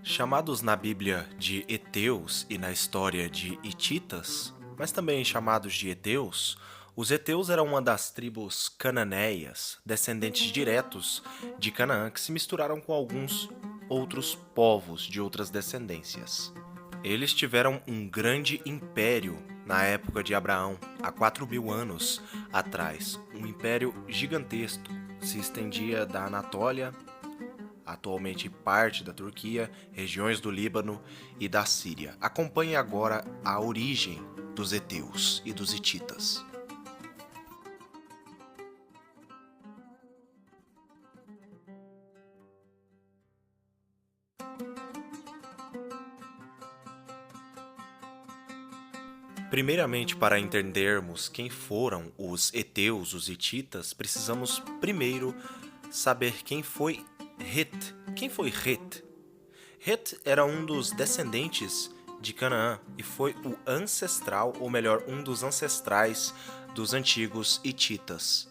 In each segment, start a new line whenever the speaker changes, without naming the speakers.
Chamados na Bíblia de heteus e na história de hititas, mas também chamados de heteus, os heteus eram uma das tribos cananeias, descendentes diretos de Canaã, que se misturaram com alguns outros povos de outras descendências. Eles tiveram um grande império na época de Abraão, há 4.000 anos atrás. Um império gigantesco, se estendia da Anatólia, atualmente parte da Turquia, regiões do Líbano e da Síria. Acompanhe agora a origem dos heteus e dos hititas. Primeiramente, para entendermos quem foram os heteus, os hititas, precisamos primeiro saber quem foi Het. Quem foi Het? Het era um dos descendentes de Canaã e foi o ancestral, ou melhor, um dos ancestrais dos antigos hititas.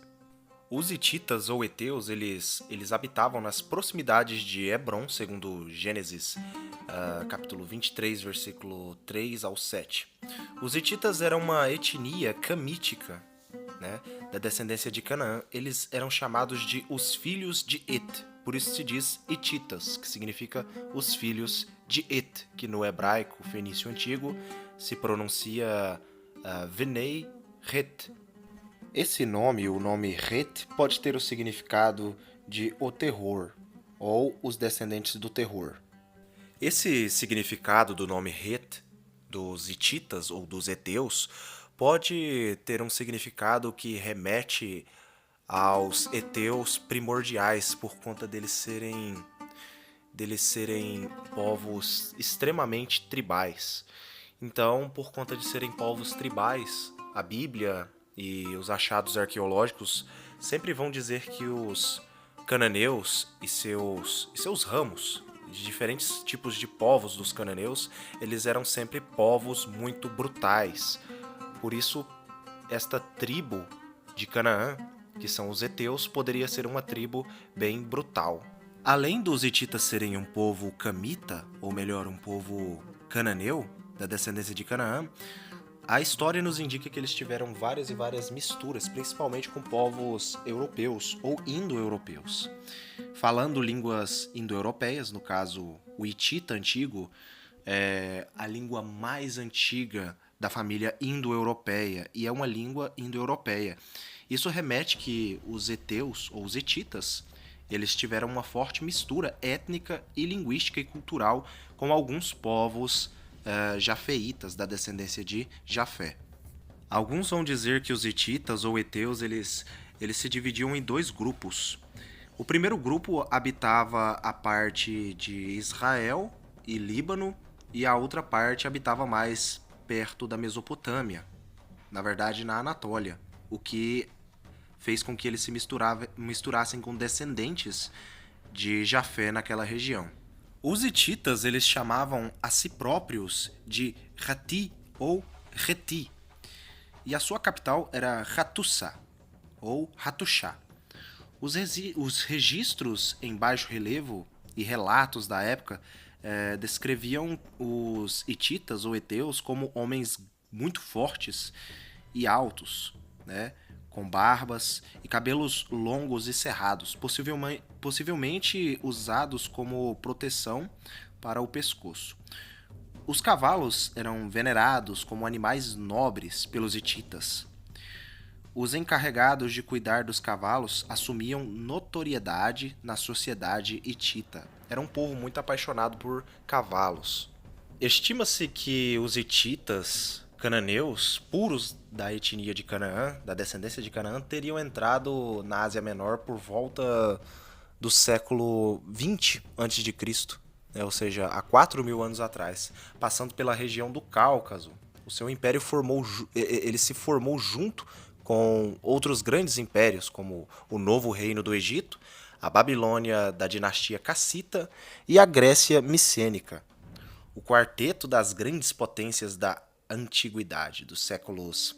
Os hititas ou heteus, eles habitavam nas proximidades de Hebron, segundo Gênesis, capítulo 23, versículo 3 ao 7. Os hititas eram uma etnia camítica, né, da descendência de Canaã. Eles eram chamados de os filhos de Et. Por isso se diz hititas, que significa os filhos de Et, que no hebraico fenício antigo se pronuncia Venei Het. Esse nome, o nome Het, pode ter o significado de o terror ou os descendentes do terror. Esse significado do nome Het, dos hititas ou dos heteus, pode ter um significado que remete aos heteus primordiais por conta deles serem povos extremamente tribais. Então, por conta de serem povos tribais, a Bíblia e os achados arqueológicos sempre vão dizer que os cananeus e seus ramos, de diferentes tipos de povos dos cananeus, eles eram sempre povos muito brutais. Por isso, esta tribo de Canaã, que são os heteus, poderia ser uma tribo bem brutal. Além dos hititas serem um povo camita, ou melhor, um povo cananeu, da descendência de Canaã, a história nos indica que eles tiveram várias e várias misturas, principalmente com povos europeus ou indo-europeus. Falando línguas indo-europeias, no caso o hitita antigo, é a língua mais antiga da família indo-europeia e é uma língua indo-europeia. Isso remete que os heteus ou os hititas, eles tiveram uma forte mistura étnica e linguística e cultural com alguns povos jafeitas, da descendência de Jafé. Alguns vão dizer que os hititas ou heteus eles se dividiam em dois grupos. O primeiro grupo habitava a parte de Israel e Líbano, e a outra parte habitava mais perto da Mesopotâmia, na verdade na Anatólia, o que fez com que eles se misturassem com descendentes de Jafé naquela região. Os hititas eles chamavam a si próprios de Hatti ou Reti, e a sua capital era Hattusa ou Hattusha. Os registros em baixo relevo e relatos da época descreviam os hititas ou heteus como homens muito fortes e altos, né, com barbas e cabelos longos e cerrados, possivelmente usados como proteção para o pescoço. Os cavalos eram venerados como animais nobres pelos hititas. Os encarregados de cuidar dos cavalos assumiam notoriedade na sociedade hitita. Era um povo muito apaixonado por cavalos. Estima-se que os hititas cananeus, puros da etnia de Canaã, da descendência de Canaã, teriam entrado na Ásia Menor por volta do século 20 a.C., né? Ou seja, há 4.000 anos atrás, passando pela região do Cáucaso. O seu império ele se formou junto com outros grandes impérios, como o Novo Reino do Egito, a Babilônia da dinastia Cassita e a Grécia Micênica, o quarteto das grandes potências da antiguidade, dos séculos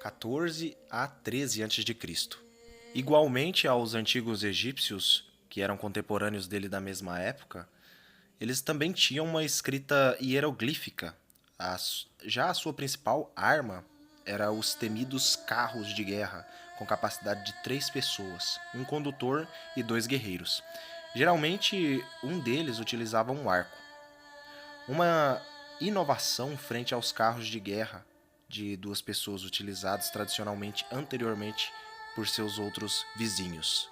14 a 13 a.C. Igualmente aos antigos egípcios, que eram contemporâneos dele da mesma época, eles também tinham uma escrita hieroglífica. Já a sua principal arma era os temidos carros de guerra, com capacidade de 3 pessoas, um condutor e 2 guerreiros. Geralmente, um deles utilizava um arco. Uma inovação frente aos carros de guerra de 2 pessoas utilizados tradicionalmente anteriormente por seus outros vizinhos.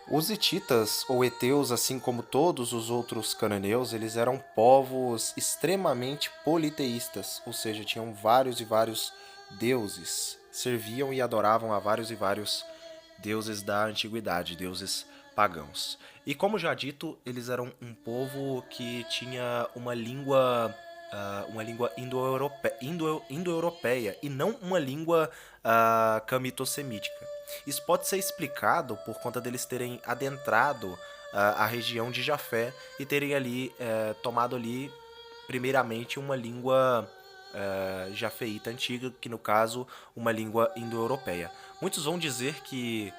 Os hititas ou heteus, assim como todos os outros cananeus, eles eram povos extremamente politeístas, ou seja, tinham vários e vários deuses, serviam e adoravam a vários e vários deuses da antiguidade, deuses pagãos. E como já dito, eles eram um povo que tinha uma língua indo-europeia e não uma língua camito-semítica. Isso pode ser explicado por conta deles terem adentrado a região de Jafé e terem ali tomado ali primeiramente uma língua jafeíta antiga, que no caso uma língua indo-europeia. Muitos vão dizer que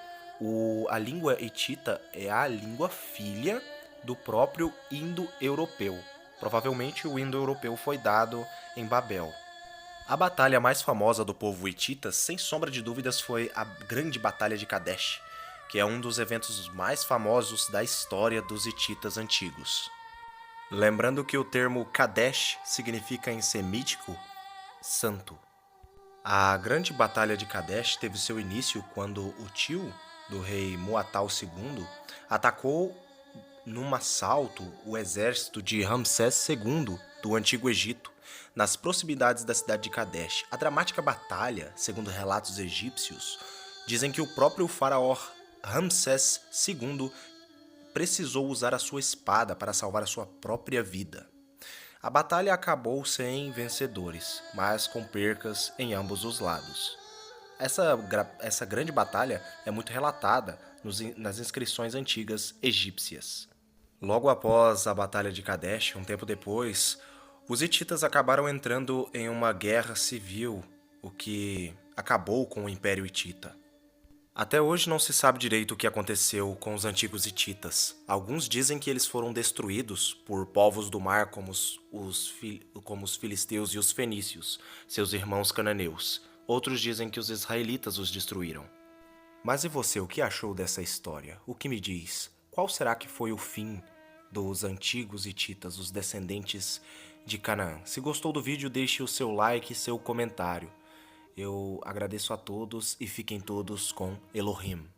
a língua hitita é a língua filha do próprio indo-europeu. Provavelmente o indo-europeu foi dado em Babel. A batalha mais famosa do povo hitita, sem sombra de dúvidas, foi a Grande Batalha de Kadesh, que é um dos eventos mais famosos da história dos hititas antigos. Lembrando que o termo Kadesh significa em semítico santo. A Grande Batalha de Kadesh teve seu início quando o tio do rei Muatal II atacou num assalto o exército de Ramsés II do Antigo Egito, nas proximidades da cidade de Kadesh. A dramática batalha, segundo relatos egípcios, dizem que o próprio faraó Ramsés II precisou usar a sua espada para salvar a sua própria vida. A batalha acabou sem vencedores, mas com percas em ambos os lados. Essa grande batalha é muito relatada nas inscrições antigas egípcias. Logo após a Batalha de Kadesh, um tempo depois, os hititas acabaram entrando em uma guerra civil, o que acabou com o Império Hitita. Até hoje não se sabe direito o que aconteceu com os antigos hititas. Alguns dizem que eles foram destruídos por povos do mar como os filisteus e os fenícios, seus irmãos cananeus. Outros dizem que os israelitas os destruíram. Mas e você, o que achou dessa história? O que me diz? Qual será que foi o fim dos antigos hititas, os descendentes de Canaã? Se gostou do vídeo, deixe o seu like e seu comentário. Eu agradeço a todos e fiquem todos com Elohim.